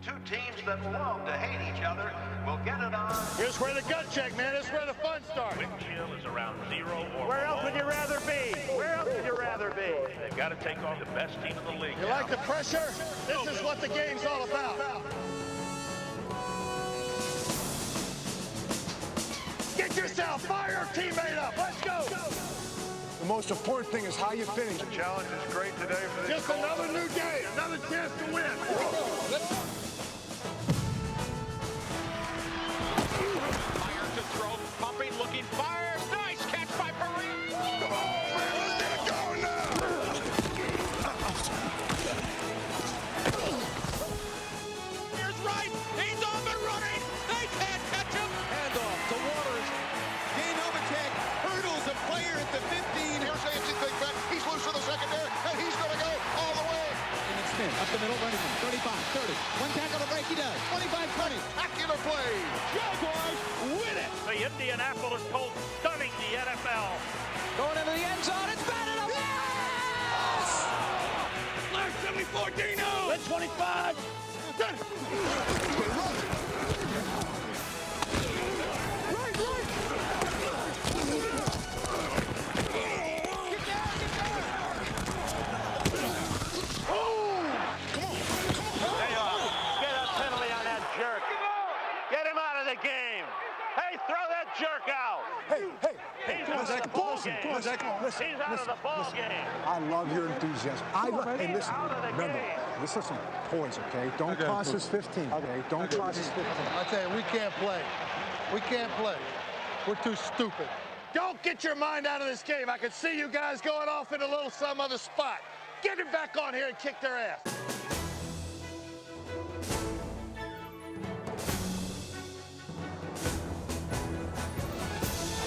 Two teams that love to hate each other will get it on. Here's where the gut check, man. This is where the fun starts. Wind chill is around 0 or Where else would you rather be? Where else would you rather be? They've got to take on the best team in the league. You like the pressure? This is what the game's all about. Get yourself, fire your teammate up. Let's go. The most important thing is how you finish. The challenge is great today for this. Just another new day, another chance to win. Fire to throw, pumping, looking, fires. Nice catch by Perine. Come on, man, let's get it going now. Here's Wright. He's off and running. They can't catch him. Handoff to Waters. Gain-Novacek hurdles a player at the 15. Here's A&T Big Bet. He's loose for the secondary, and he's going to go all the way. And it's Smith up the middle, running from 35, 30. One tackle to break, he does. 25, 20. Spectacular play. Jaguars win it. The Indianapolis Colts stunning the NFL. Going into the end zone. It's batted up. Yes! Last 74, Dino. Let's 25. Get him out of the game. Hey, throw that jerk out. Hey, come on, Zach. Come on, Zach. Listen, He's out of the ball game. I love your enthusiasm. Hey, listen, remember, this is some poise, okay? Don't cross his 15, okay? Don't cross his 15. I tell you, we can't play. We can't play. We're too stupid. Don't get your mind out of this game. I can see you guys going off in a little some other spot. Get him back on here and kick their ass.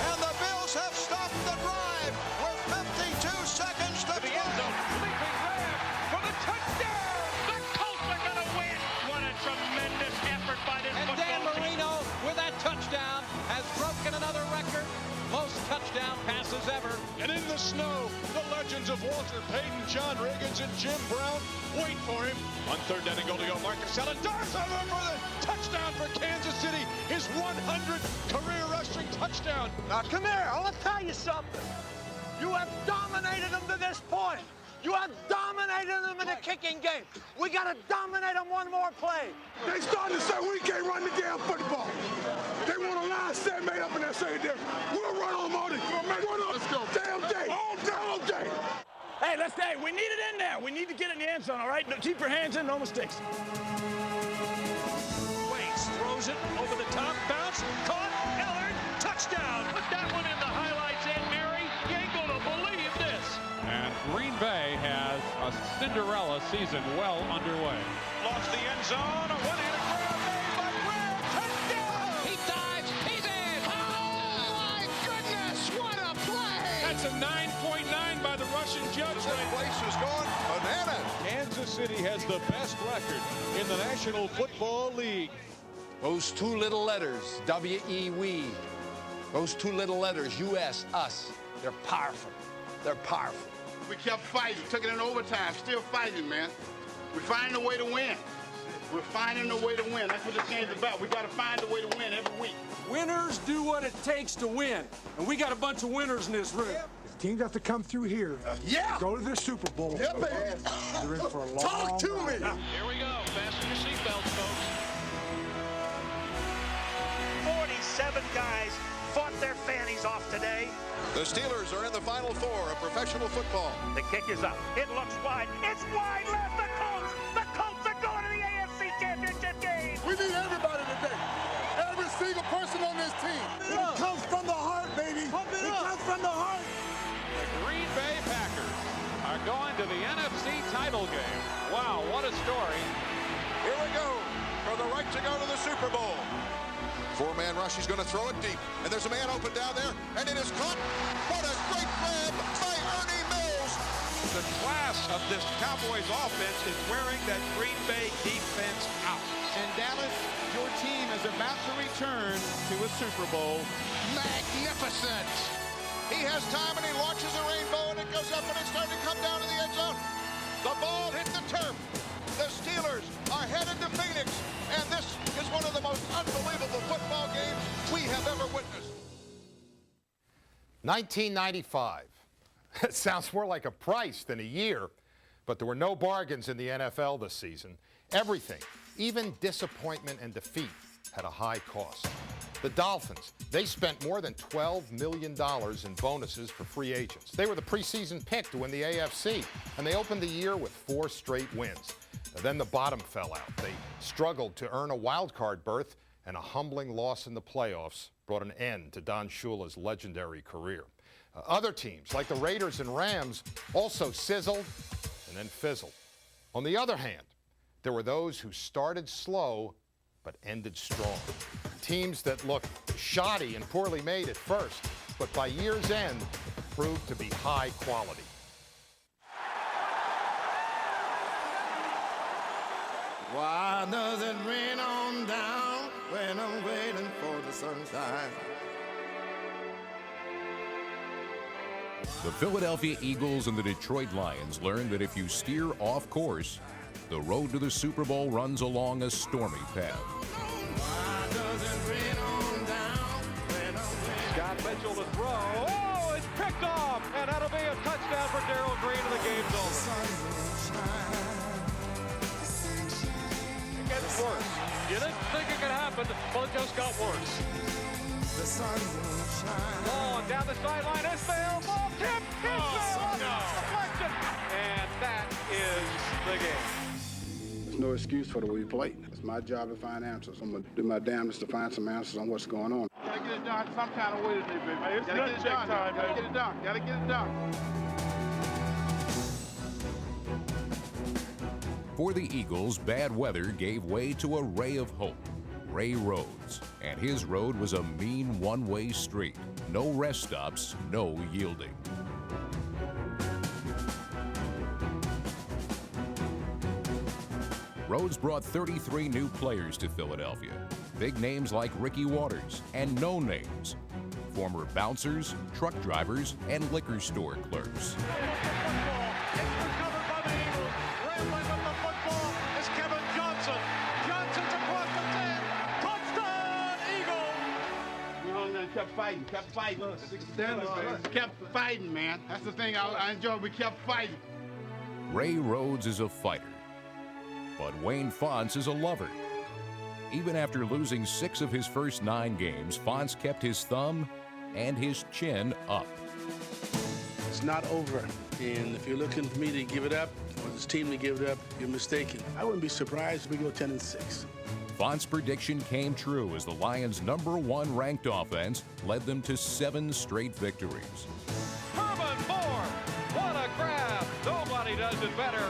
And the Bills have stopped the drive with 52 seconds to The end zone. Leaping grab for the touchdown. The Colts are going to win. What a tremendous effort by this And football Dan team. Marino, with that touchdown, has broken another record. Most touchdown passes ever. And in the snow, the legends of Walter Payton, John Riggins, and Jim Brown wait for him. On third down and goal to go, Marcus Allen darts over for the touchdown for Kansas City. His 100th career rushing touchdown. Now, come here. I want to tell you something. You have dominated them to this point. You have dominated them in the kicking game. We got to dominate them one more play. They starting to say we can't run the damn football. They want a line set made up in that secondary. We'll run on them all day. Let's go. Damn day. All day. Hey, we need it in there. We need to get in the end zone, all right? Keep your hands in, no mistakes. Waits, throws it over the top, bounce, caught, Ellard, touchdown. Put that one in the highlights, Ed Mary. You ain't gonna believe this. And Green Bay has a Cinderella season well underway. Lost the end zone, a one-handed grab made by Graham, touchdown. He dives, he's in. Oh, my goodness, what a play. That's a 9.9 by the Russian judge. This place is going bananas. Kansas City has the best record in the National Football League. Those two little letters, W-E, we. Those two little letters, U-S, us. They're powerful. They're powerful. We kept fighting, took it in overtime, still fighting, man. We're finding a way to win. We're finding a way to win. That's what this game's about. We got to find a way to win every week. Winners do what it takes to win. And we got a bunch of winners in this room. If teams have to come through here, go to the Super Bowl. Yep, man. They're in for a long Talk to me. Here we go. Fasten your seatbelts, folks. 47 guys fought their fannies off today. The Steelers are in the Final Four of professional football. The kick is up. It looks wide. It's wide left. The Colts are going to the AFC Championship game. We need everybody today. Every single person on this team. It comes from the heart, baby. It comes from the heart. The Green Bay Packers are going to the NFC title game. Wow, what a story. Here we go for the right to go to the Super Bowl. Four-man rush, he's going to throw it deep. And there's a man open down there, and it is caught. What a great grab by Ernie Mills. The class of this Cowboys offense is wearing that Green Bay defense out. And Dallas, your team is about to return to a Super Bowl. Magnificent. He has time, and he launches a rainbow, and it goes up, and it's starting to come down to the end zone. The ball hit the turf. The Steelers are headed to Phoenix. 1995. It sounds more like a price than a year, but there were no bargains in the NFL this season. Everything, even disappointment and defeat, had a high cost. The Dolphins, they spent more than $12 million in bonuses for free agents. They were the preseason pick to win the AFC, and they opened the year with 4 straight wins. Then the bottom fell out. They struggled to earn a wild card berth, and a humbling loss in the playoffs brought an end to Don Shula's legendary career. Other teams, like the Raiders and Rams, also sizzled and then fizzled. On the other hand, there were those who started slow but ended strong. Teams that looked shoddy and poorly made at first, but by year's end proved to be high quality. Why does it rain on down when I'm waiting for the sunshine? The Philadelphia Eagles and the Detroit Lions learned that if you steer off course, the road to the Super Bowl runs along a stormy path. Scott Mitchell to throw. Oh, it's picked off, and that'll be a touchdown for Darrell Green, and the game's over. It gets worse. You didn't think it could happen, well, it just got worse. Ball down the sideline, Ismail, ball tipped, Ismail, deflection, and that is the game. There's no excuse for the way we play. It's my job to find answers. I'm going to do my damnedest to find some answers on what's going on. Gotta get it done some kind of way today, baby. It's gotta get it done. Gotta get it done. Gotta get it done. For the Eagles, bad weather gave way to a ray of hope. Ray Rhodes, and his road was a mean one-way street. No rest stops, no yielding. Rhodes brought 33 new players to Philadelphia. Big names like Ricky Waters and no names. Former bouncers, truck drivers, and liquor store clerks. Kept fighting, man. That's the thing I enjoy. We kept fighting. Ray Rhodes is a fighter, but Wayne Fontes is a lover. Even after losing 6 of his first 9 games, Fontes kept his thumb and his chin up. It's not over, and if you're looking for me to give it up, or this team to give it up, you're mistaken. I wouldn't be surprised if we go 10-6. Fontes' prediction came true as the Lions' #1 ranked offense led them to 7 straight victories. Herman Moore, what a grab! Nobody does it better.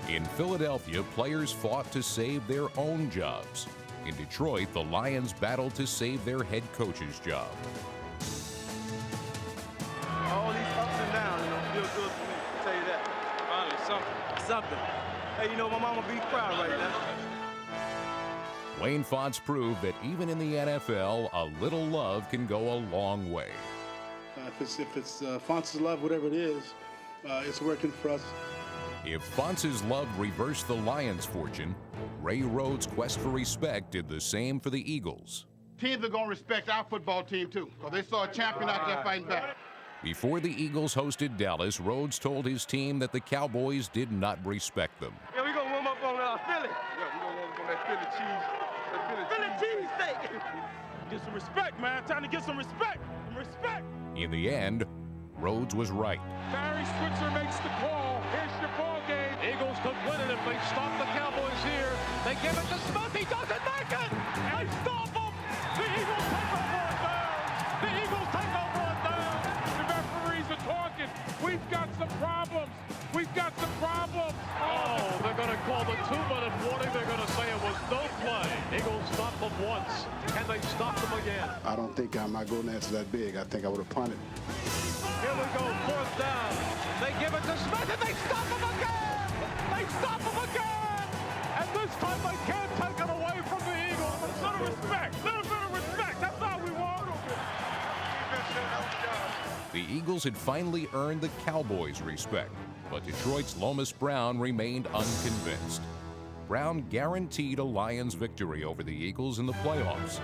In Philadelphia, players fought to save their own jobs. In Detroit, the Lions battled to save their head coach's job. All these ups and downs, feel good for me, I'll tell you that. Finally, something. Hey, my mama be proud right now. Wayne Fontes proved that even in the NFL, a little love can go a long way. If it's Fontes' love, whatever it is, it's working for us. If Fontes' love reversed the Lions' fortune, Ray Rhodes' quest for respect did the same for the Eagles. Teams are going to respect our football team, too, because they saw a champion out there fighting back. Before the Eagles hosted Dallas, Rhodes told his team that the Cowboys did not respect them. Yeah, we're going to warm up on Philly. Yeah, we're going to warm up on that Philly cheese. Philly cheese steak. Get some respect, man. Time to get some respect. Respect. In the end, Rhodes was right. Barry Switzer makes the call. Here's your ball game. Eagles could win it if they stop the Cowboys here. They give it to Smith. He doesn't make it. They stop him. The Eagles take over on down. The Eagles take over on down. The referees are talking. We've got some problems. We've got some problems. Oh, they're going to call the 2-minute warning. They're going to say it was no play. Eagles stopped them once. Can they stop them again? I don't think my golden answer that big. I think I would have punted. Here we go, 4th down. They give it to Smith, and they stop him again! They stop him again! And this time they can't take it away from the Eagles. A little respect, little bit of respect. That's all we want. The Eagles had finally earned the Cowboys' respect, but Detroit's Lomas Brown remained unconvinced. Brown guaranteed a Lions victory over the Eagles in the playoffs.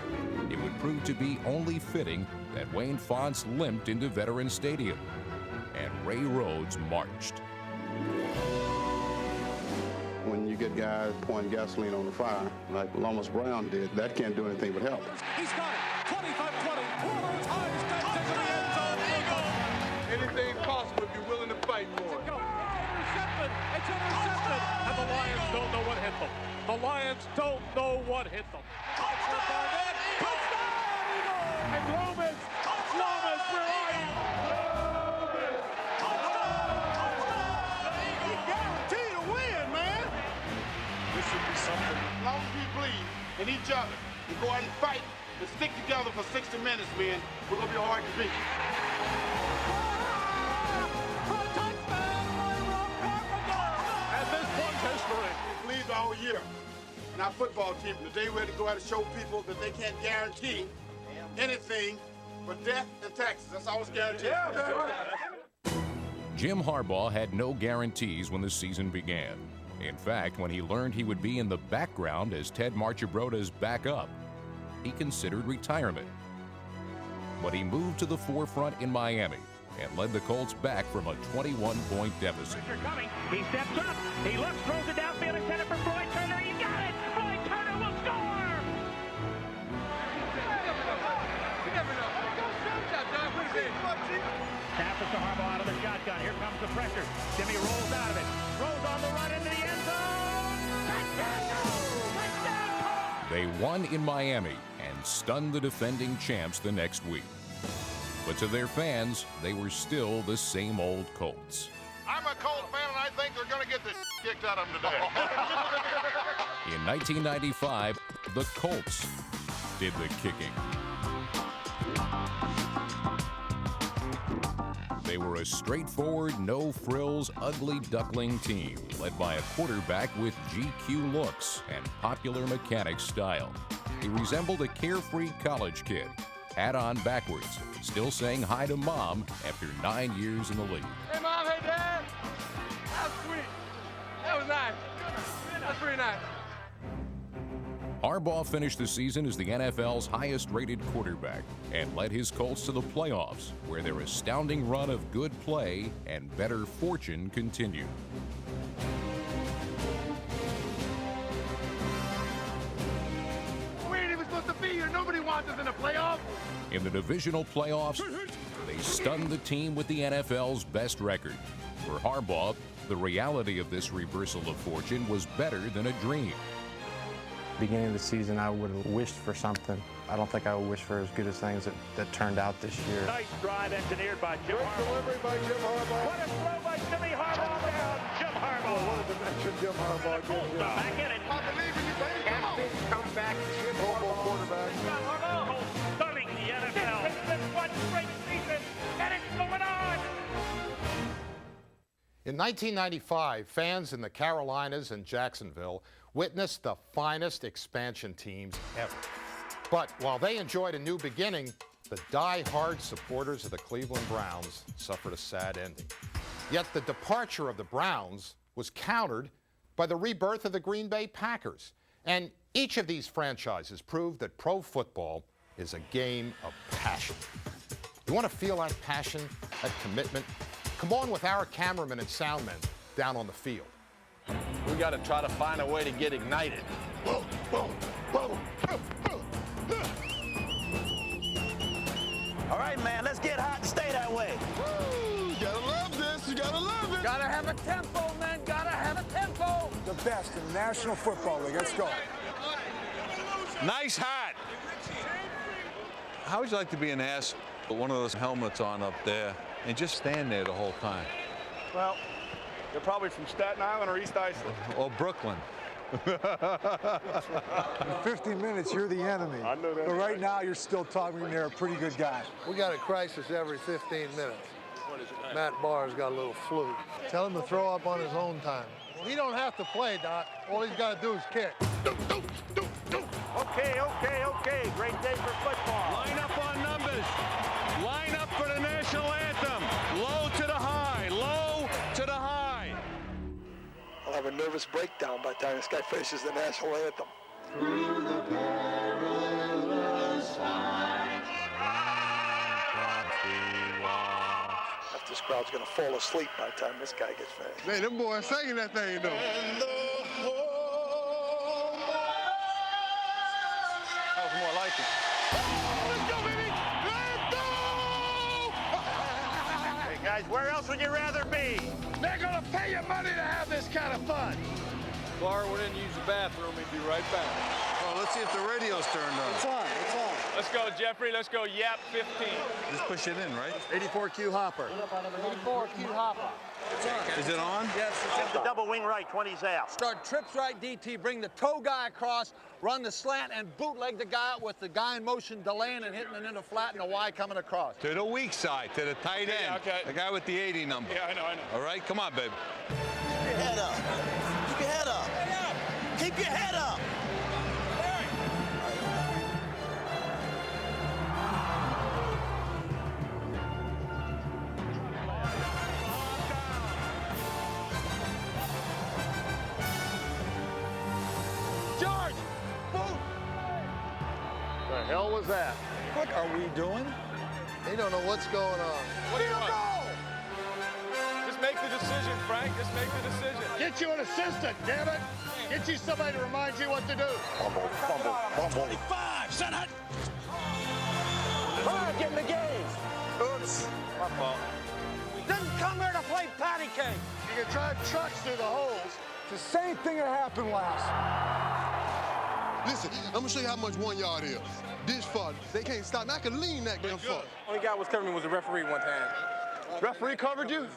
It would prove to be only fitting that Wayne Fontes limped into Veterans Stadium, and Ray Rhodes marched. When you get guys pouring gasoline on the fire, like Lomas Brown did, that can't do anything but help. He's got it. 25-20. One times to the end zone. Eagles. Anything possible if you're willing to fight for it. Intercepted. It's intercepted. And the Lions don't know what hit them. The Lions don't know what hit them. Touchdown, Eagles. And Lomas, where are you? You guarantee to win, man. This should be something. As long as we believe in each other and go out and fight and stick together for 60 minutes, man, we're going to be hard to beat. And this one's history. We believe all year in our football team. Today we're to go out and show people that they can't guarantee anything but death and taxes. That's all it's guaranteed. Jim Harbaugh had no guarantees when the season began. In fact, when he learned he would be in the background as Ted Marchibroda's backup, he considered retirement. But he moved to the forefront in Miami and led the Colts back from a 21-point deficit. Pressure coming. He steps up. He looks, throws it downfield, intended for Floyd Turner. You got it. Floyd Turner will score. You never know. Passes to Harbaugh out of the shotgun. Here comes the pressure. Jimmy rolls out of it. Rolls on the run into the end zone. Touchdown! They won in Miami and stunned the defending champs the next week. But to their fans, they were still the same old Colts. I'm a Colt fan, and I think they're going to get the kicked out of them today. In 1995, the Colts did the kicking. They were a straightforward, no-frills, ugly duckling team led by a quarterback with GQ looks and popular mechanic style. He resembled a carefree college kid, hat on backwards, still saying hi to Mom after 9 years in the league. Hey, Mom. Hey, Dad. That was sweet. That was nice. That's pretty nice. Harbaugh finished the season as the NFL's highest-rated quarterback and led his Colts to the playoffs, where their astounding run of good play and better fortune continued. We ain't even supposed to be here. Nobody wants us in the playoffs. In the divisional playoffs, they stunned the team with the NFL's best record. For Harbaugh, the reality of this reversal of fortune was better than a dream. Beginning of the season, I would have wished for something. I don't think I would wish for as good as things that turned out this year. Nice drive engineered by Jim Harbaugh. Delivery by Jim Harbaugh. What a throw by Jimmy Harbaugh down. Jim Harbaugh. What a dimension Jim Harbaugh gives you. Back in it. I believe in you, baby. Come on. Come back. Jim Harbaugh quarterback. Harbaugh stunning the NFL. This one great season, and it's going on. In 1995, fans in the Carolinas and Jacksonville witnessed the finest expansion teams ever. But while they enjoyed a new beginning, the die-hard supporters of the Cleveland Browns suffered a sad ending. Yet the departure of the Browns was countered by the rebirth of the Green Bay Packers. And each of these franchises proved that pro football is a game of passion. You want to feel that passion, that commitment? Come on with our cameramen and soundmen down on the field. We got to try to find a way to get ignited. All right, man, let's get hot and stay that way. Woo, you gotta love this. You gotta love it. Gotta have a tempo, man. Gotta have a tempo. The best in the National Football League. Let's go. Nice hat. How would you like to be an ass with one of those helmets on up there and just stand there the whole time? Well, they're probably from Staten Island or East Islip. Or Brooklyn. In 15 minutes, you're the enemy. I know that. But right now, you're still talking they're a pretty good guy. We got a crisis every 15 minutes. Matt Barr's got a little flu. Tell him to throw up on his own time. Well, he don't have to play, Doc. All he's got to do is kick. Okay. Great day for football. Line up on numbers. Line up for the national anthem. Low to the high. Low to the high. I'll have have a nervous breakdown by the time this guy finishes the national anthem. Through the perilous times, This crowd's going to fall asleep by the time this guy gets finished. Hey, them boys singing that thing, though. That was more like it. Let's go, baby! Let's go! Hey, guys, where else would you rather be? They're going to pay you money to have this kind of fun. Laura went in and used the bathroom. He'd be right back. Well, let's see if the radio's turned on. It's on. It's on. Let's go, Jeffrey. Let's go Yap 15. Just push it in, right? 84Q Hopper. 84Q Hopper. It's on. Is it on? Yes, It's the double wing right, 20's out. Start trips right DT, bring the toe guy across, run the slant, and bootleg the guy out with the guy in motion delaying and hitting it into flat and the Y coming across. To the weak side, to the tight end. Okay. The guy with the 80 number. Yeah, I know. All right, come on, baby. Keep your head up. Keep your head up. Keep your head up. George! Boot! The hell was that? What are we doing? They don't know what's going on. What do you want? Just make the decision, Frank. Just make the decision. Get you an assistant, damn it! Get you somebody to remind you what to do. Fumble, fumble, fumble. 25, son. All right, get in the game. Oops. My fault. Didn't come here to play patty cake. You can drive trucks through the holes. It's the same thing that happened last. Listen, I'm gonna show you how much 1 yard is. This far, they can't stop me. I can lean that damn far. Only guy was covering me was the referee one time. Referee covered you?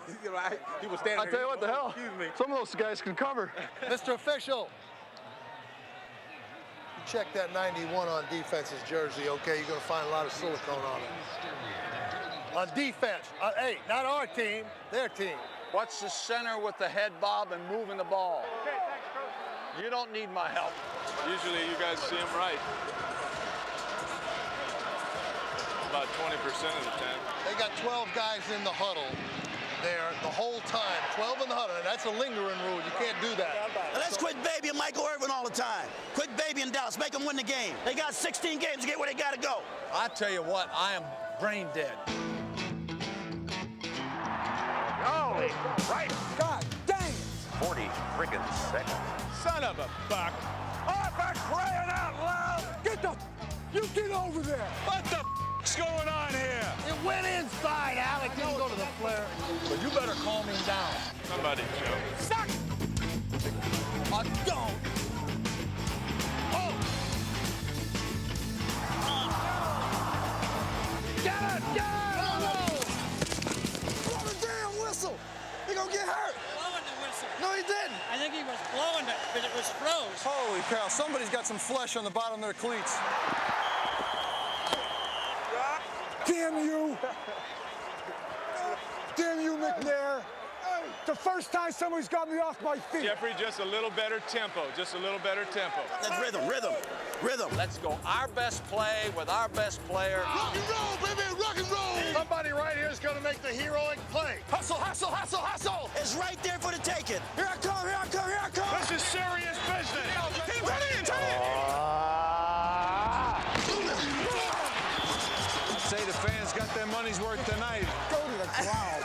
He was standing I tell you what, the hell. Excuse me. Some of those guys can cover. Mr. Official. You check that 91 on defense's jersey, okay? You're going to find a lot of silicone on it. On defense. Hey, not our team, their team. Watch the center with the head bob and moving the ball. Okay, thanks, Coach. You don't need my help. Usually you guys see him right. About 20% of the time. They got 12 guys in the huddle there the whole time. 12 in the huddle, and that's a lingering rule. You can't do that. Now let's quit babying Michael Irvin all the time. Quit babying Dallas. Make them win the game. They got 16 games to get where they got to go. I tell you what, I am brain dead. Holy right. God dang! 40 friggin' seconds. Son of a buck. Oh, for crying out loud! You get over there. What the f***'s going on here? It went inside, Alec. Didn't go to the flare. But you better calm him down. Somebody, Joe. Suck! I don't. Oh! Get it! Get it! Blow the damn whistle. He gonna get hurt. Blowing the whistle. No, he didn't. I think he was blowing it, but it was froze. Holy cow, somebody's got some flesh on the bottom of their cleats. Damn you! Damn you, McNair! The first time somebody's got me off my feet. Jeffrey, just a little better tempo. Just a little better tempo. That's rhythm, rhythm, rhythm. Let's go our best play with our best player. Rock and roll, baby, rock and roll! Somebody right here is going to make the heroic play. Hustle, hustle, hustle, hustle! It's right there for the taking. Here I come, here I come, here I come. This is serious business. Turn in, turn in. Say the fans got their money's worth tonight. Go to the ground.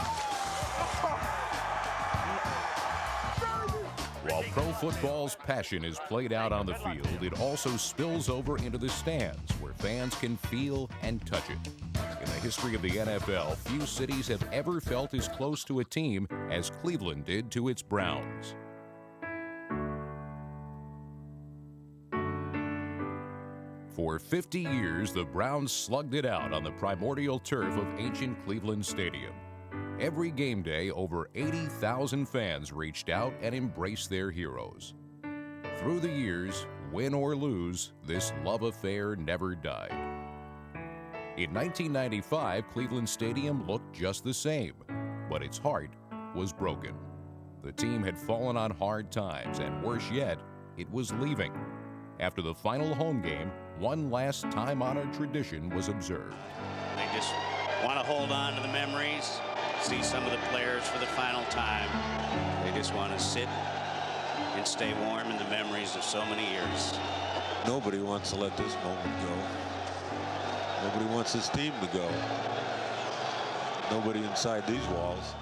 While pro football's passion is played out on the field, it also spills over into the stands where fans can feel and touch it. In the history of the NFL, few cities have ever felt as close to a team as Cleveland did to its Browns. For 50 years, the Browns slugged it out on the primordial turf of ancient Cleveland Stadium. Every game day, over 80,000 fans reached out and embraced their heroes. Through the years, win or lose, this love affair never died. In 1995, Cleveland Stadium looked just the same, but its heart was broken. The team had fallen on hard times, and worse yet, it was leaving. After the final home game, one last time-honored tradition was observed. They just want to hold on to the memories, see some of the players for the final time. They just want to sit and stay warm in the memories of so many years. Nobody wants to let this moment go. Nobody wants this team to go. Nobody inside these walls.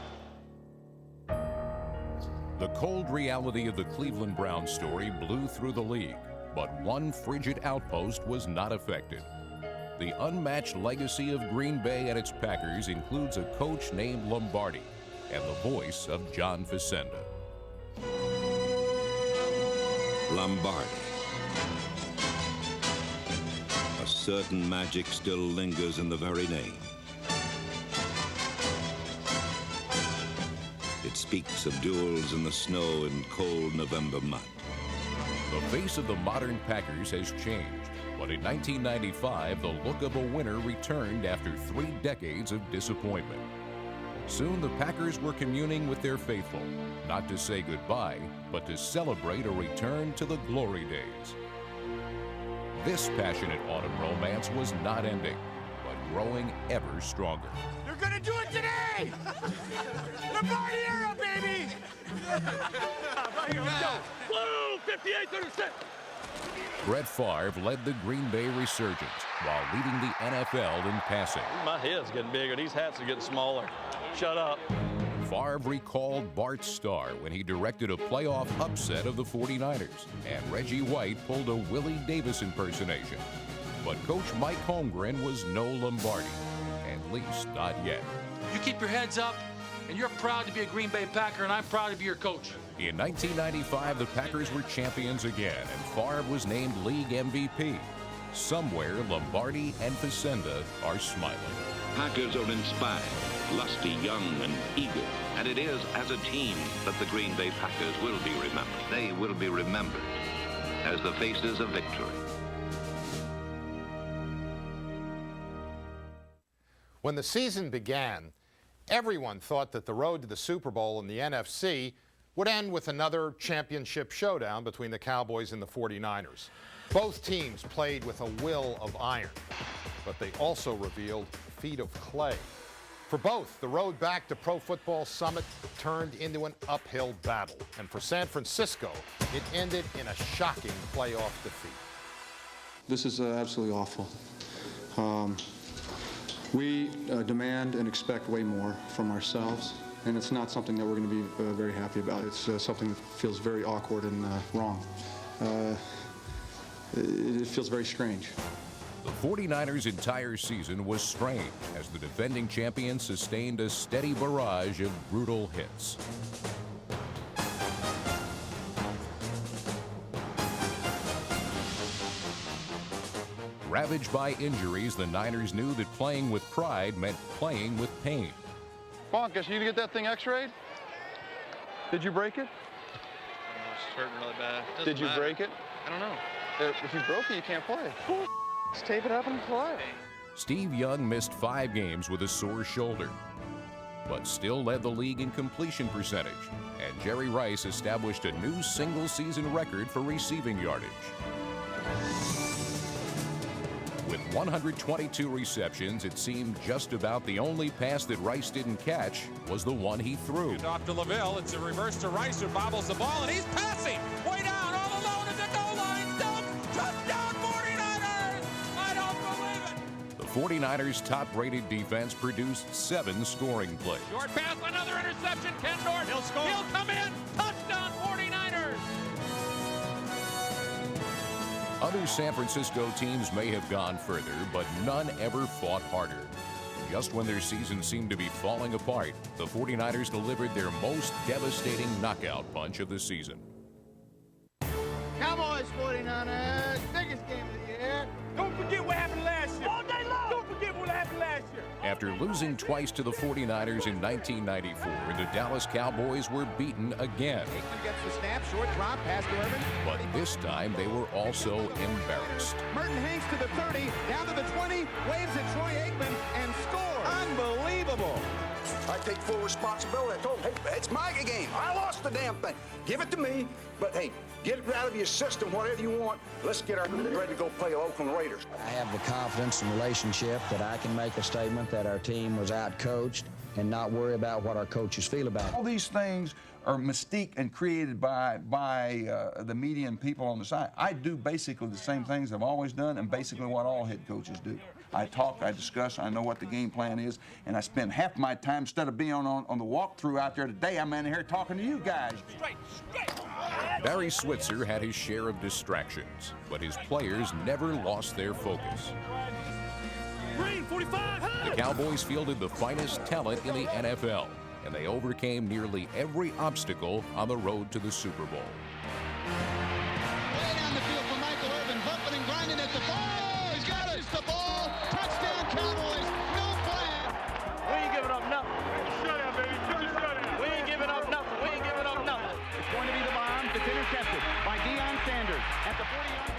The cold reality of the Cleveland Browns story blew through the league, but one frigid outpost was not affected. The unmatched legacy of Green Bay and its Packers includes a coach named Lombardi and the voice of John Facenda. Lombardi. A certain magic still lingers in the very name. It speaks of duels in the snow and cold November mud. The face of the modern Packers has changed, but in 1995, the look of a winner returned after 3 decades of disappointment. Soon, the Packers were communing with their faithful, not to say goodbye, but to celebrate a return to the glory days. This passionate autumn romance was not ending, but growing ever stronger. You're gonna do it today! Lombardi era, baby! Here we go. Blue, 58-36. Brett Favre led the Green Bay resurgence while leading the NFL in passing. My head's getting bigger. These hats are getting smaller. Shut up. Favre recalled Bart Starr when he directed a playoff upset of the 49ers, and Reggie White pulled a Willie Davis impersonation. But Coach Mike Holmgren was no Lombardi, at least not yet. You keep your heads up, and you're proud to be a Green Bay Packer, and I'm proud to be your coach. In 1995, the Packers were champions again, and Favre was named league MVP. Somewhere, Lombardi and Facenda are smiling. Packers are inspired, lusty, young, and eager. And it is as a team that the Green Bay Packers will be remembered. They will be remembered as the faces of victory. When the season began, everyone thought that the road to the Super Bowl in the NFC would end with another championship showdown between the Cowboys and the 49ers. Both teams played with a will of iron, but they also revealed feet of clay. For both, the road back to Pro Football Summit turned into an uphill battle. And for San Francisco, it ended in a shocking playoff defeat. This is absolutely awful. We demand and expect way more from ourselves, and it's not something that we're going to be very happy about. It's something that feels very awkward and wrong. It feels very strange. The 49ers' entire season was strange as the defending champions sustained a steady barrage of brutal hits. Ravaged by injuries, the Niners knew that playing with pride meant playing with pain. Bonkus, you get that thing x-rayed? Did you break it? It's hurting really bad. Did you break it? I don't know. If you broke it, you can't play. Just tape it up and play. Steve Young missed 5 games with a sore shoulder, but still led the league in completion percentage, and Jerry Rice established a new single-season record for receiving yardage. With 122 receptions, it seemed just about the only pass that Rice didn't catch was the one he threw. Off to LaVille. It's a reverse to Rice, who bobbles the ball, and he's passing. Way down, all alone at the goal line. Stokes, touchdown 49ers! I don't believe it. The 49ers' top-rated defense produced 7 scoring plays. Short pass, another interception. Ken Norton. He'll score. He'll come in. Touchdown 49ers! Other San Francisco teams may have gone further, but none ever fought harder. Just when their season seemed to be falling apart, the 49ers delivered their most devastating knockout punch of the season. Cowboys, 49ers, biggest game of the year. Don't forget what happened last year. All day long. Don't forget what happened last year. After losing twice to the 49ers in 1994, the Dallas Cowboys were beaten again. Aikman gets the snap, short drop, pass to Irvin. But this time, they were also embarrassed. Merton Hanks to the 30, down to the 20, waves at Troy Aikman, and scores. Unbelievable. I take full responsibility. I told him, hey, it's my game. I lost the damn thing. Give it to me, but hey, get it out of your system, whatever you want. Let's get ready to go play Oakland Raiders. I have the confidence and relationship that I can make a statement that our team was out-coached and not worry about what our coaches feel about it. All these things are mystique and created by the media and people on the side. I do basically the same things I've always done and basically what all head coaches do. I talk, I discuss, I know what the game plan is, and I spend half my time, instead of being on the walkthrough out there today, I'm in here talking to you guys. Barry Switzer had his share of distractions, but his players never lost their focus. The Cowboys fielded the finest talent in the NFL, and they overcame nearly every obstacle on the road to the Super Bowl. Way down the field for Michael Irvin, bumping and grinding at the ball. He's got it. It's the ball. Touchdown, Cowboys. No flag. We ain't giving up nothing. Shutout, baby. We ain't giving up nothing. We ain't giving up nothing. It's going to be the bomb. It's intercepted by Deion Sanders at the 40-yard.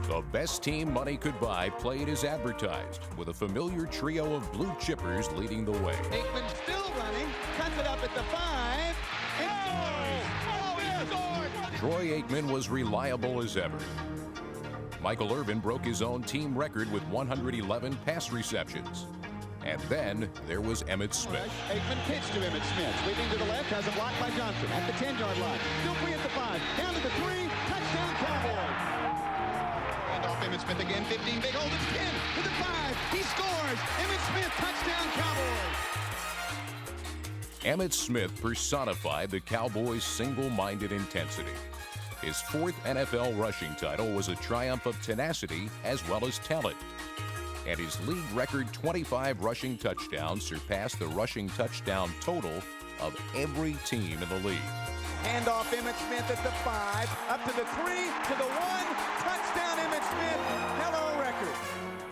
The best team money could buy played as advertised, with a familiar trio of blue chippers leading the way. Aikman still running. Cuts it up at the 5. Oh, he scored. Troy Aikman was reliable as ever. Michael Irvin broke his own team record with 111 pass receptions. And then there was Emmitt Smith. Aikman pitch to Emmitt Smith. Sweeping to the left, has a block by Johnson at the 10-yard line. Still free at the 5. Down to the 3. Touchdown, Cowboys. And off Emmitt Smith again. 15 big hold. It's 10 to the 5. He scores. Emmitt Smith, touchdown, Cowboys. Emmitt Smith personified the Cowboys' single-minded intensity. His 4th NFL rushing title was a triumph of tenacity as well as talent. And his league record 25 rushing touchdowns surpassed the rushing touchdown total of every team in the league. Hand off Emmitt Smith at the 5, up to the 3, to the 1. Touchdown, Emmitt Smith. Hello, record.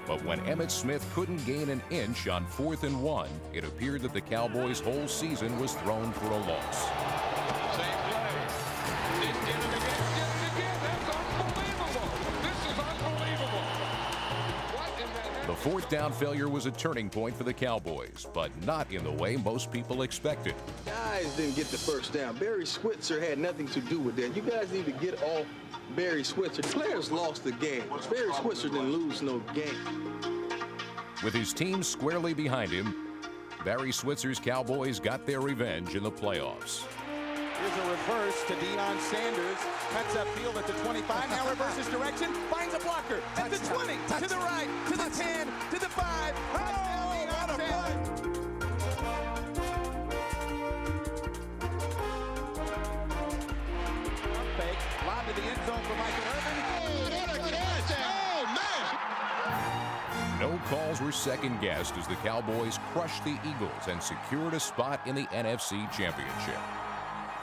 But when Emmitt Smith couldn't gain an inch on 4th and 1, it appeared that the Cowboys' whole season was thrown for a loss. The 4th down failure was a turning point for the Cowboys, but not in the way most people expected. Guys didn't get the first down. Barry Switzer had nothing to do with that. You guys need to get off Barry Switzer. Players lost the game. Barry Switzer didn't lose no game. With his team squarely behind him, Barry Switzer's Cowboys got their revenge in the playoffs. Here's a reverse to Deion Sanders. Cuts upfield at the 25. Now reverses direction. Finds a blocker. At the 20. To the right. To the 10. To the 5. Oh, what a play. Fake. Lob to the end zone for Michael Irvin. Oh, what a catch. Oh, man. No calls were second-guessed as the Cowboys crushed the Eagles and secured a spot in the NFC Championship.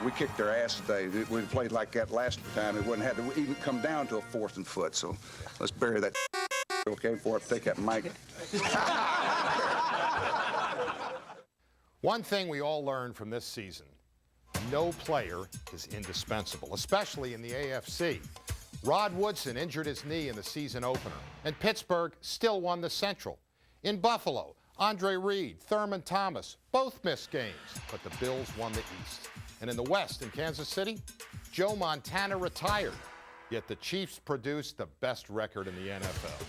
We kicked their ass today. If we'd played like that last time, it wouldn't have to even come down to a 4th and foot. So let's bury that. Okay, for it, take that mic. One thing we all learned from this season, no player is indispensable, especially in the AFC. Rod Woodson injured his knee in the season opener, and Pittsburgh still won the Central. In Buffalo, Andre Reed, Thurman Thomas, both missed games, but the Bills won the East. And in the West, in Kansas City, Joe Montana retired, yet the Chiefs produced the best record in the NFL.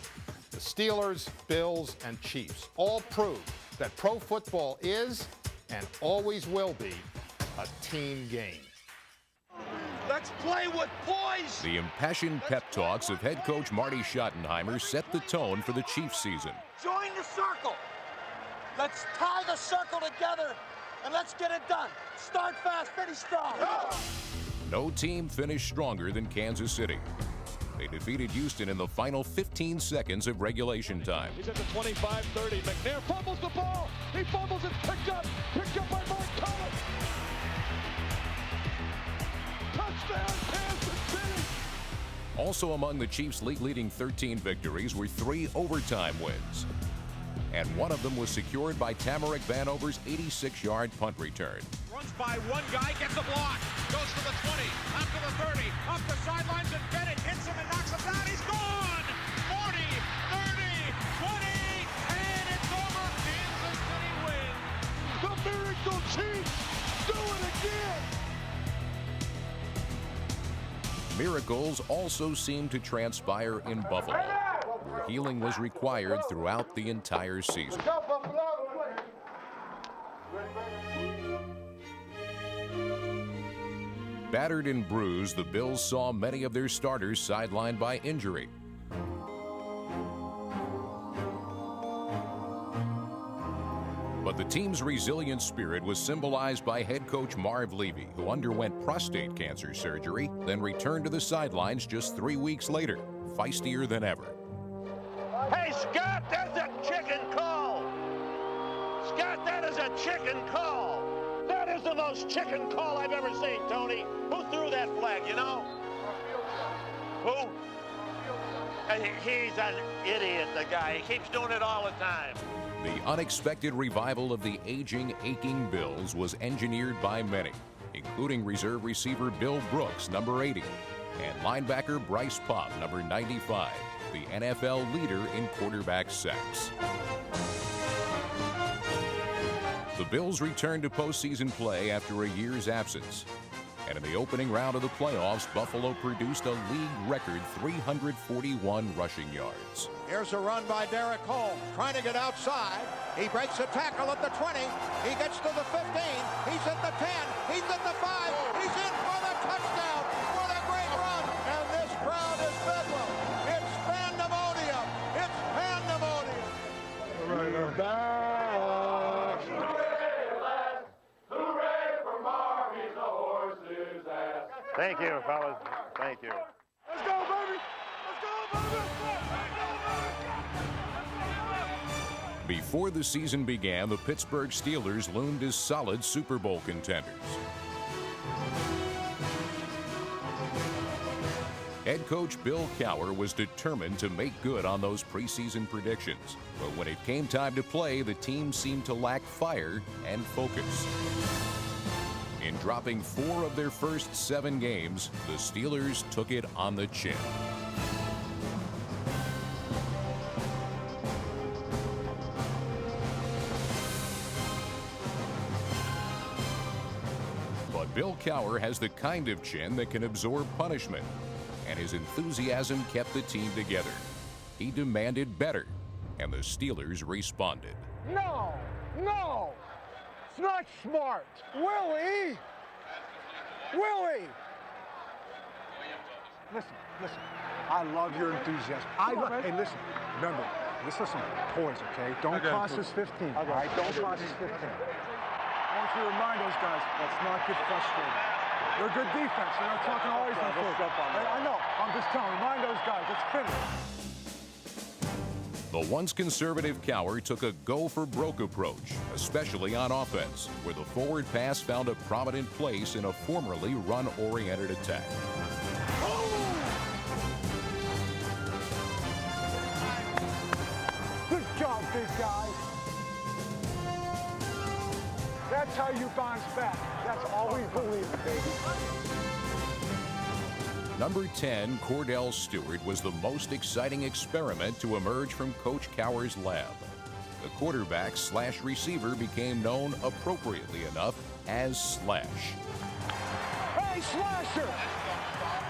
The Steelers, Bills, and Chiefs all proved that pro football is and always will be a team game. Let's play with boys! The impassioned pep talks of head coach Marty Schottenheimer set the tone for the Chiefs season. Join the circle. Let's tie the circle together and let's get it done. Start fast, finish strong. No team finished stronger than Kansas City. They defeated Houston in the final 15 seconds of regulation time. He's at the 25-30. McNair fumbles the ball. He fumbles it. Picked up by Mark Collins. Touchdown, Kansas City. Also among the Chiefs' league-leading 13 victories were 3 overtime wins. And one of them was secured by Tamarick Vanover's 86-yard punt return. Runs by one guy, gets a block, goes to the 20, up to the 30, up the sidelines, and Bennett hits him and knocks him down. He's gone! 40, 30, 20, and it's over. Kansas City wins. The Miracle Chiefs do it again! Miracles also seemed to transpire in Buffalo, where healing was required throughout the entire season. Battered and bruised, the Bills saw many of their starters sidelined by injury. But the team's resilient spirit was symbolized by head coach Marv Levy, who underwent prostate cancer surgery, then returned to the sidelines just 3 weeks later, feistier than ever. Hey, Scott, that's a chicken call. Scott, that is a chicken call. That is the most chicken call I've ever seen, Tony. Who threw that flag, you know? Who? He's an idiot, the guy. He keeps doing it all the time. The unexpected revival of the aging, aching Bills was engineered by many, including reserve receiver Bill Brooks, number 80, and linebacker Bryce Pop, number 95, the NFL leader in quarterback sacks. The Bills returned to postseason play after a year's absence. And in the opening round of the playoffs, Buffalo produced a league record 341 rushing yards. Here's a run by Derek Hall, trying to get outside. He breaks a tackle at the 20. He gets to the 15. He's at the 10. He's at the 5. He's in for the touchdown. What a great run. And this crowd is bedlam. It's pandemonium. It's pandemonium. We're back. Thank you, fellas. Thank you. Let's go, baby. Let's go, baby. Before the season began, the Pittsburgh Steelers loomed as solid Super Bowl contenders. Head coach Bill Cowher was determined to make good on those preseason predictions. But when it came time to play, the team seemed to lack fire and focus. In dropping 4 of their first 7 games, the Steelers took it on the chin. But Bill Cowher has the kind of chin that can absorb punishment, and his enthusiasm kept the team together. He demanded better, and the Steelers responded. No! No! It's not smart. Willie! Willie! Listen. I love your enthusiasm. Hey, listen. Remember, listen, poise, okay? Don't cost us 15. All right? Don't cost us 15. I want you to remind those guys, let's not get frustrated. They're a good defense. They're not talking always on foot. I know. I'm just telling. Remind those guys. Let's finish. The once conservative Cowher took a go-for-broke approach, especially on offense, where the forward pass found a prominent place in a formerly run-oriented attack. Good job, big guy. That's how you bounce back. That's all we believe in, baby. Number 10, Cordell Stewart, was the most exciting experiment to emerge from Coach Cowher's lab. The quarterback/receiver became known appropriately enough as Slash. Hey, Slasher!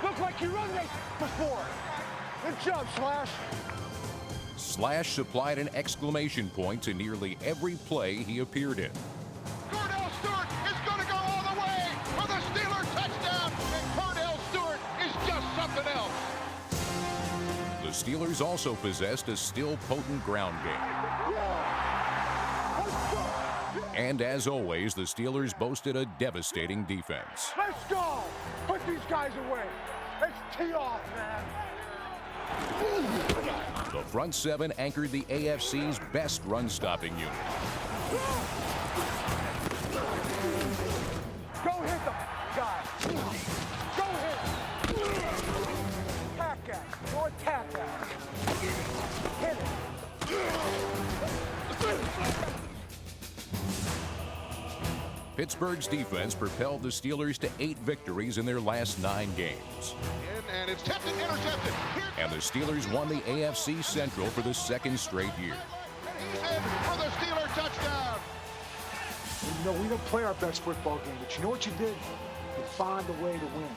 Look like you run this before. Good job, Slash. Slash supplied an exclamation point to nearly every play he appeared in. Cordell Stewart is going to go all the way for the Steelers touchdown, and Cordell Stewart is just something else. The Steelers also possessed a still potent ground game. And as always, the Steelers boasted a devastating defense. Let's go! Put these guys away. Let's tee off, man. The front seven anchored the AFC's best run-stopping unit. Go hit the guy. Go hit. Attack at. Go attack at. Hit it. Pittsburgh's defense propelled the Steelers to 8 victories in their last 9 games. And it's tipped and intercepted. And the Steelers won the AFC Central for the 2nd straight year. He's in for the Steeler touchdown. You know, we don't play our best football game, but you know what you did? You find a way to win.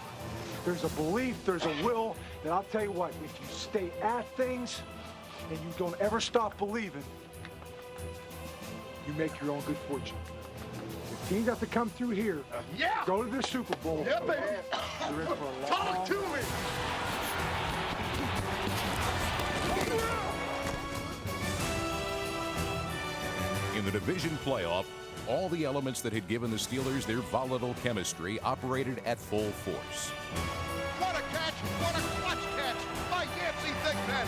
There's a belief, there's a will, and I'll tell you what, if you stay at things and you don't ever stop believing, you make your own good fortune. Teams have to come through here. Yeah. Go to the Super Bowl. Yeah, baby. You're in for a long Talk to me. In the division playoff, all the elements that had given the Steelers their volatile chemistry operated at full force. What a catch! What a clutch catch by Yancey Thigpen!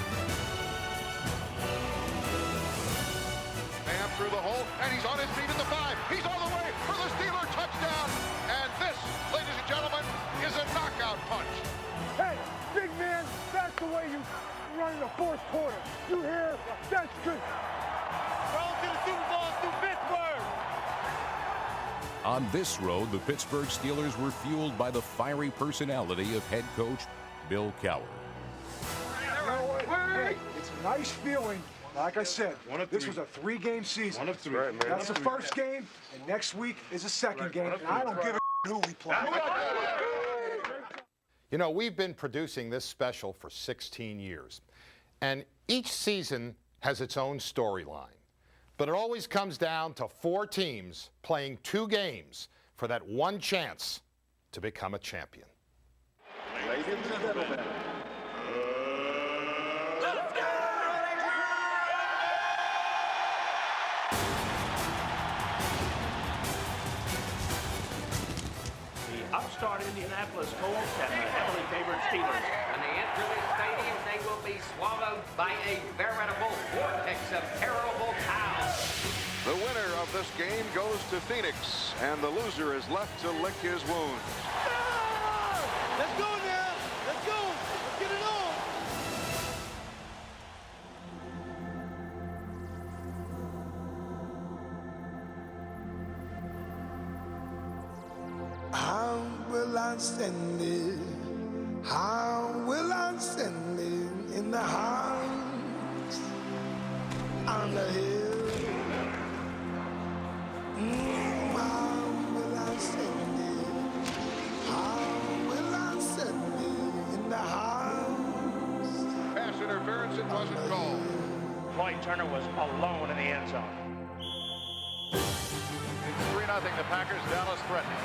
Man through the hole, and he's on his feet at the 5. He's all the way for the Steeler touchdown. And this, ladies and gentlemen, is a knockout punch. Hey, big man, that's the way you run in the fourth quarter. You hear? That's good. Roll to the Super Bowl through Pittsburgh. On this road, the Pittsburgh Steelers were fueled by the fiery personality of head coach Bill Cowher. Hey, it's a nice feeling. Like I said, this was a 3-game season. 1 of 3. That's the first game, and next week is the second game, and I don't give a who we play. You know, we've been producing this special for 16 years, and each season has its own storyline. But it always comes down to 4 teams playing 2 games for that one chance to become a champion. Ladies and gentlemen. Upstart Indianapolis Colts and the heavily favored Steelers. When they enter the stadium, they will be swallowed by a veritable vortex of terrible chaos. The winner of this game goes to Phoenix, and the loser is left to lick his wounds. Let's go now. Let's go. Let's get it on. How will I stand it? How will I stand it in the house on the hill? How will I stand it? How will I stand it in the house? Pass interference, it wasn't called. Floyd Turner was alone in the end zone. It's 3-0, the Packers, Dallas threatening.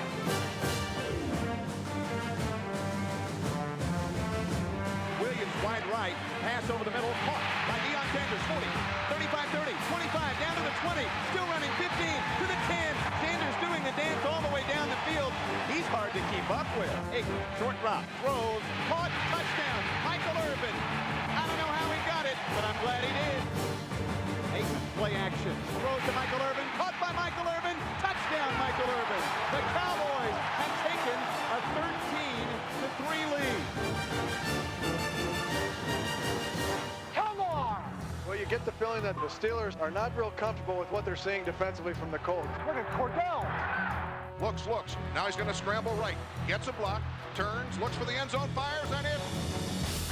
Williams wide right, pass over the middle, caught by Deion Sanders, 40, 35-30, 25, down to the 20, still running 15, to the 10. Sanders doing the dance all the way down the field. He's hard to keep up with. Aikman, short drop, throws, caught, touchdown, Michael Irvin. I don't know how he got it, but I'm glad he did. Aikman, play action, throws to Michael Irvin, caught by Michael Irvin, touchdown Michael Irvin. The Cowboys have taken a 13-3 lead. Well, you get the feeling that the Steelers are not real comfortable with what they're seeing defensively from the Colts. Look at Cordell. Looks. Now he's going to scramble right. Gets a block, turns, looks for the end zone, fires, and in.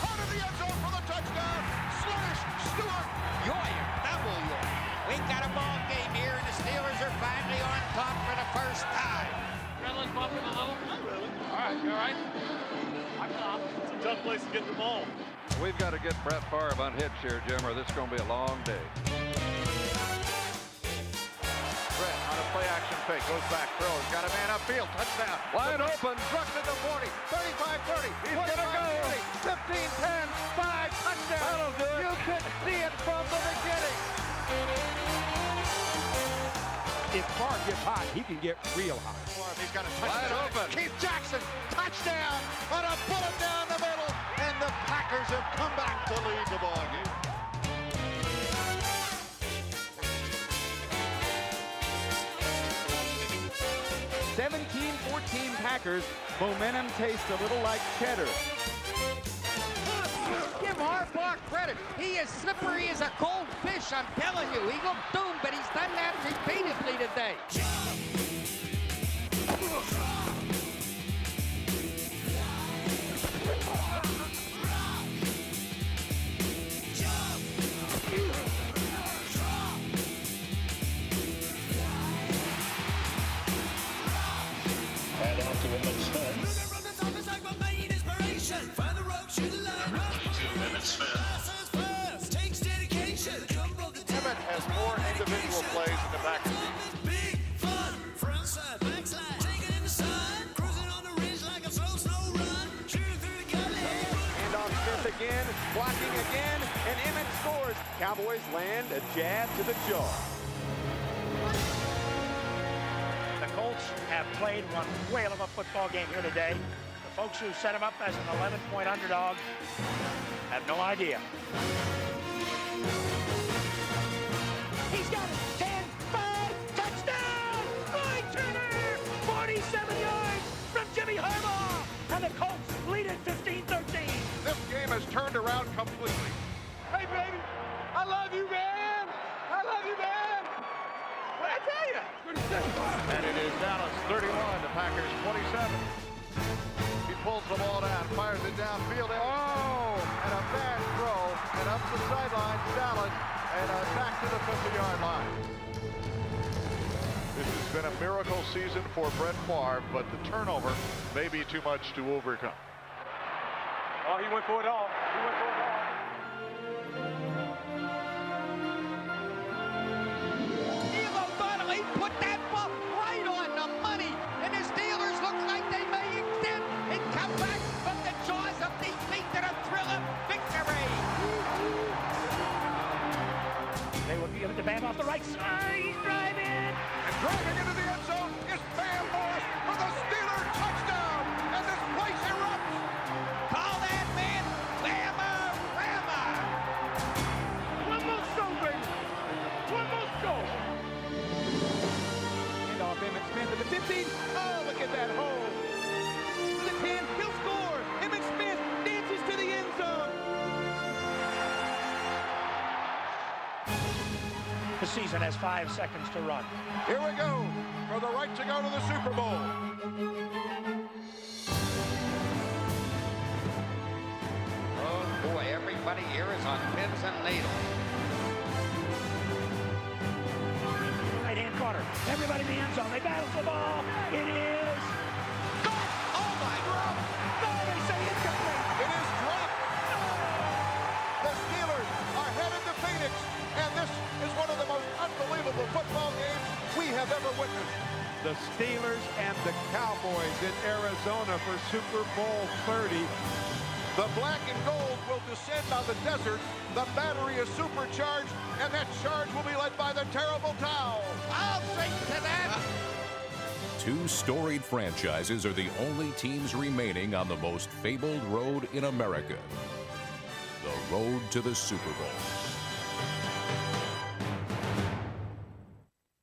Caught in the end zone for the touchdown. Slunish, Stewart. Yoyer, double Yoyer. We got a ball game here, and the Steelers are finally on top for the first time. Adrenaline bumping a little? Not really. All right, you all right? I'm not. It's a tough place to get the ball. We've got to get Brett Favre unhitched here, Jim, or this is going to be a long day. Brett on a play action fake, goes back, throws, got a man upfield, touchdown. Wide open, Brooks at the 40, 35-30. He's going to go. 15-10, 5, touchdown. That'll do it. You could see it from the beginning. If Favre gets hot, he can get real hot. He's got a touchdown. Wide open. Keith Jackson, touchdown on a bullet down the middle. And the Packers have come back to lead the ball game. (17-14) Packers. Momentum tastes a little like cheddar. Give Harbaugh credit. He is slippery as a cold fish, I'm telling you. He looked doomed, but he's done that repeatedly today. And off to Emmitt Smith. 22 minutes spent. Emmitt has more individual plays in the back of the again, blocking again, and Emmett scores. Cowboys land a jab to the jaw. The Colts have played one whale of a football game here today. The folks who set them up as an 11-point underdog have no idea. He's got it. 10, 5, touchdown! Mike Turner! 47 yards from Jimmy Harbaugh! And the Colts lead it 15-13. This game has turned around completely. Hey, baby, I love you, man. I love you, man. What I tell you? And it is Dallas 31 to Packers 27. He pulls the ball down, fires it downfield. Oh, and a bad throw, and up the sideline, Dallas, and back to the 50-yard line. This has been a miracle season for Brett Favre, but the turnover may be too much to overcome. Oh, he went for it all. He went for it all. He put that ball right on the money, and the Steelers look like they may extend and come back from the jaws of defeat to the thrill of victory. They will give it to Bam off the right side. He's driving. And driving into the end zone is Bam Morris for the Steeler touchdown. And this place erupts. Call that man Bama. One more go, baby. One more go. And off Emmett Smith at the 15. Oh, look at that hole. To the 10. He'll score. Emmett Smith dances to the end zone. The season has 5 seconds to run. Here we go for the right to go to the Super Bowl. Oh boy, everybody here is on pins and needles. Right hand corner. Everybody in the end zone. They battle for the ball. It is. Oh my God! No, they say incomplete. It is dropped. The Steelers are headed to Phoenix, and this is one of the most unbelievable football games we have ever witnessed. The Steelers and the Cowboys in Arizona for Super Bowl 30. The black and gold will descend on the desert. The battery is supercharged, and that charge will be led by the terrible Towel. I'll drink to that. Two storied franchises are the only teams remaining on the most fabled road in America, the road to the Super Bowl.